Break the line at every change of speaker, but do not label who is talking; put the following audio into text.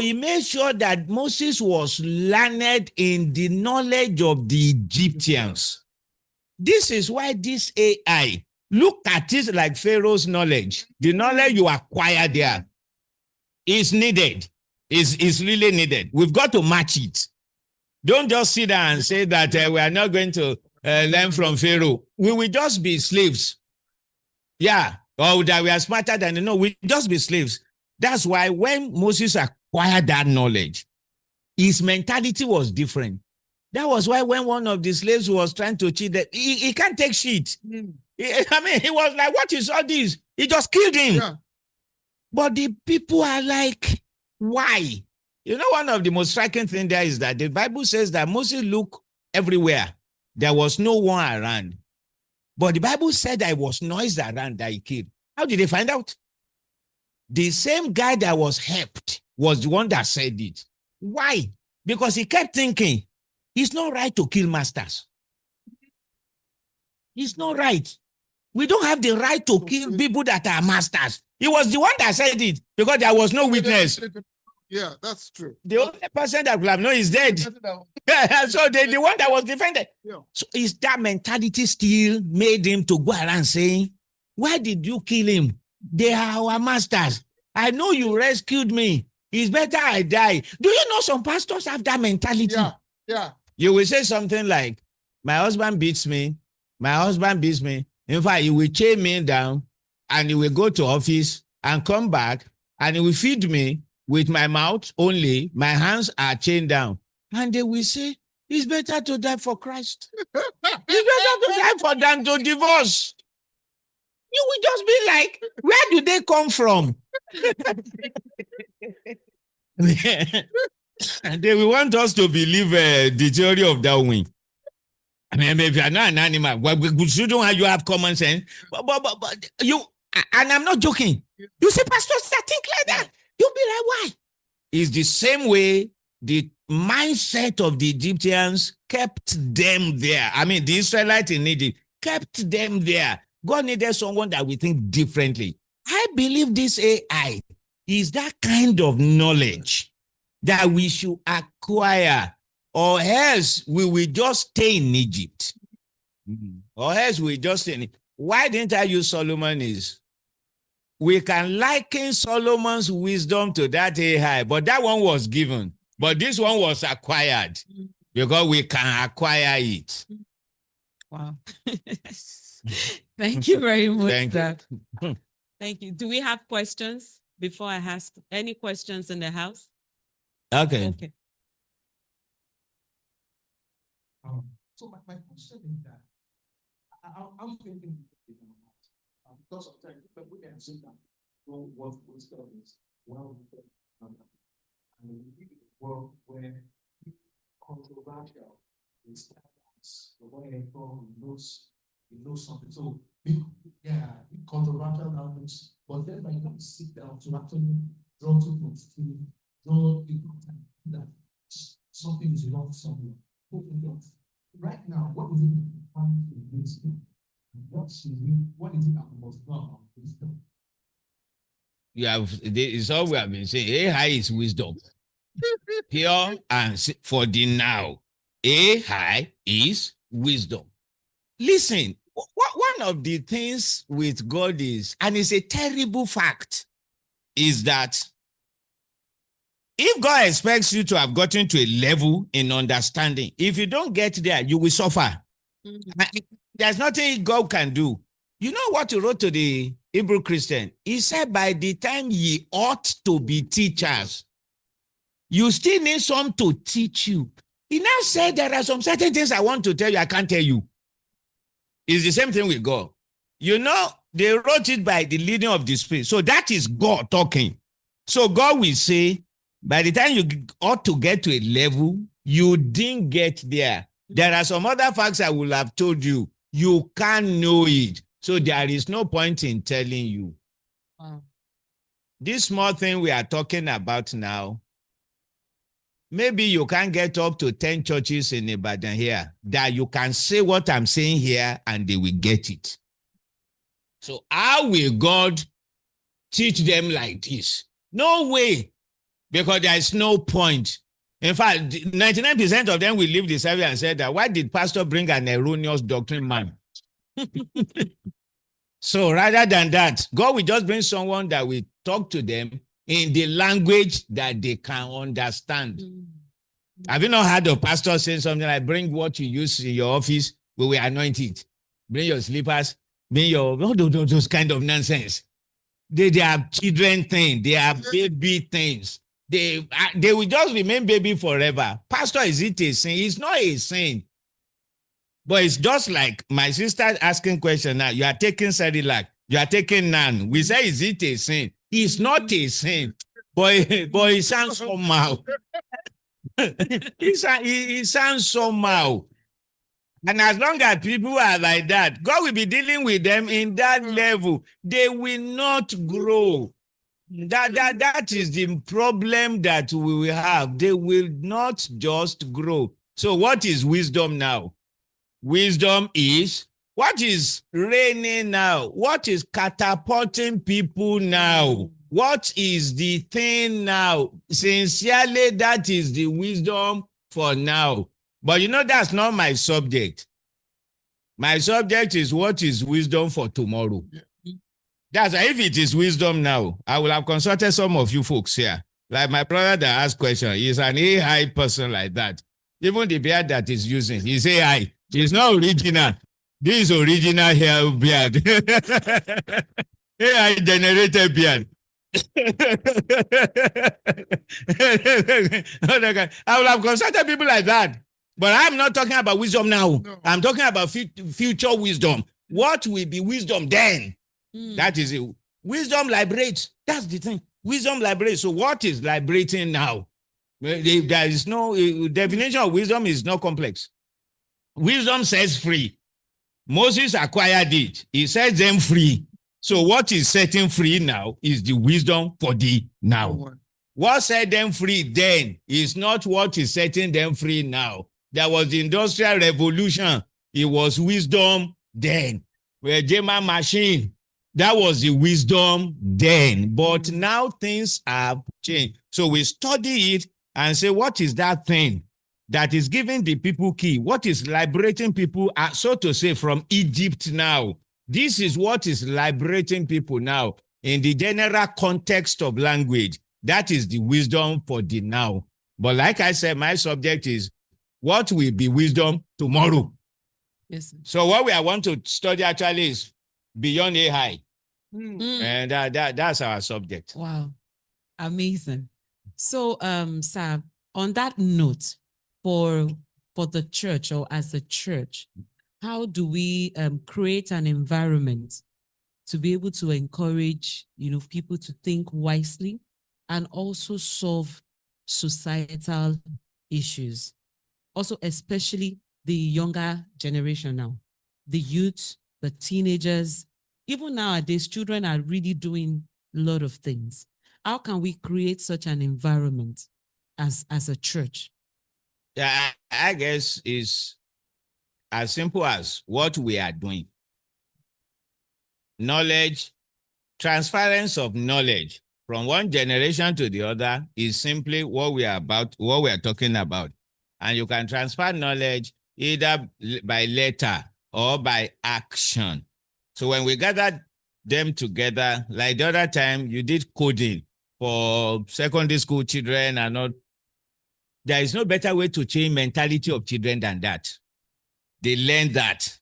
he made sure that Moses was learned in the knowledge of the Egyptians. This is why this AI, look at it like Pharaoh's knowledge. The knowledge you acquire there is needed, is really needed. We've got to match it. Don't just sit there and say that we are not going to learn from Pharaoh. We will just be slaves. Yeah, or that we are smarter than, no, we just be slaves. That's why when Moses acquired that knowledge, his mentality was different. That was why when one of the slaves was trying to cheat, that he can't take shit. He was like, what is all this? He just killed him. Yeah. But the people are like, why? You know, one of the most striking things there is that the Bible says that Moses looked everywhere. There was no one around. But the Bible said there was noise around that he killed. How did they find out? The same guy that was helped was the one that said it. Why? Because he kept thinking, it's not right to kill masters. It's not right. We don't have the right to kill people that are masters. He was the one that said it because there was no witness.
Yeah, that's true.
The only person that will have known is dead. So the one that was defended. Yeah. So is that mentality still made him to go around saying, why did you kill him? They are our masters. I know you rescued me. It's better I die. Do you know some pastors have that mentality?
Yeah, yeah.
You will say something like, my husband beats me. My husband beats me. In fact, he will chain me down and he will go to office and come back and he will feed me with my mouth only. My hands are chained down. And they will say, it's better to die for Christ. It's better to die for than to divorce. You will just be like, where do they come from? And they will want us to believe the theory of Darwin. I mean, if you are not an animal, shouldn't you have common sense? But you, and I'm not joking. You see pastors that think like that. You'll be like, why? It's the same way the mindset of the Egyptians kept them there. I mean, the Israelites in Egypt kept them there. God needed someone that will think differently. I believe this AI is that kind of knowledge that we should acquire, or else we will just stay in Egypt. Or else we just stay in it. Why didn't I use Solomon is, we can liken Solomon's wisdom to that AI, but that one was given. But this one was acquired because we can acquire it.
Wow. Thank you very much.
Thank you.
Thank you. Do we have questions before I ask? Any questions in the house?
Okay.
So my question is that I'm thinking because of time, we can see that what wisdom is well, and we live in a world where controversial is when he knows something. So controversial knowledge, but then when you have to sit down to actually draw to draw that something is wrong somewhere. Right now, what is it that wisdom? What is it that must know about wisdom?
It's all we have been saying. AI is wisdom. Pure and for the now. AI is wisdom. Listen, one of the things with God is, and it's a terrible fact, is that if God expects you to have gotten to a level in understanding, if you don't get there, you will suffer. Mm-hmm. There's nothing God can do. You know what he wrote to the Hebrew Christian? He said, by the time ye ought to be teachers, you still need some to teach you. He now said there are some certain things I want to tell you, I can't tell you. It's the same thing with God. You know, they wrote it by the leading of the Spirit. So that is God talking. So God will say, by the time you ought to get to a level, you didn't get there. There are some other facts I will have told you. You can't know it. So there is no point in telling you. Wow. This small thing we are talking about now, maybe you can get up to 10 churches in Ibadan here that you can say what I'm saying here and they will get it. So how will God teach them like this? No way. because there is no point. In fact, 99% of them will leave the service and say that, why did pastor bring an erroneous doctrine man? So rather than that, God will just bring someone that will talk to them in the language that they can understand. Have you not heard of pastor saying something like, bring what you use in your office, we will anoint it. Bring your slippers, bring your, those kind of nonsense. They are children things. They are baby things. They will just remain baby forever. Pastor, is it a sin? It's not a sin. But it's just like my sister asking question now. You are taking Cedillac. You are taking Nan. We say, is it a sin? It's not a sin. But it sounds somehow. It sounds somehow. And as long as people are like that, God will be dealing with them in that level. They will not grow. That is the problem that we will have. They will not just grow. So what is wisdom now? Wisdom is what is reigning now? What is catapulting people now? What is the thing now? Sincerely, that is the wisdom for now. But that's not my subject. My subject is what is wisdom for tomorrow. That's if it is wisdom now, I will have consulted some of you folks here. Like my brother that asked question, he's an AI person like that. Even the beard that he's using, he's AI. It's not original. This is original hair beard. AI generated beard. I will have consulted people like that. But I'm not talking about wisdom now.
No.
I'm talking about future wisdom. What will be wisdom then? That is it. Wisdom liberates. That's the thing. Wisdom liberates. So what is liberating now? There is no definition of wisdom is not complex. Wisdom says free. Moses acquired it. He sets them free. So what is setting free now is the wisdom for the now. What set them free then is not what is setting them free now. There was the Industrial Revolution. It was wisdom then. Where German machine, that was the wisdom then. But now things have changed. So we study it and say, what is that thing that is giving the people key? What is liberating people, so to say, from Egypt now? This is what is liberating people now in the general context of language. That is the wisdom for the now. But like I said, my subject is what will be wisdom tomorrow.
Yes.
So what we want to study actually is beyond AI. And that's our subject.
Wow. Amazing. So, sir, on that note, for the church or as a church, how do we create an environment to be able to encourage, people to think wisely and also solve societal issues? Also, especially the younger generation now, the youth, the teenagers, even nowadays, children are really doing a lot of things. How can we create such an environment as a church?
Yeah, I guess is as simple as what we are doing. Knowledge, transference of knowledge from one generation to the other is simply what we are talking about. And you can transfer knowledge either by letter or by action. So when we gathered them together, like the other time you did coding for secondary school children and all, there is no better way to change mentality of children than that. They learn that.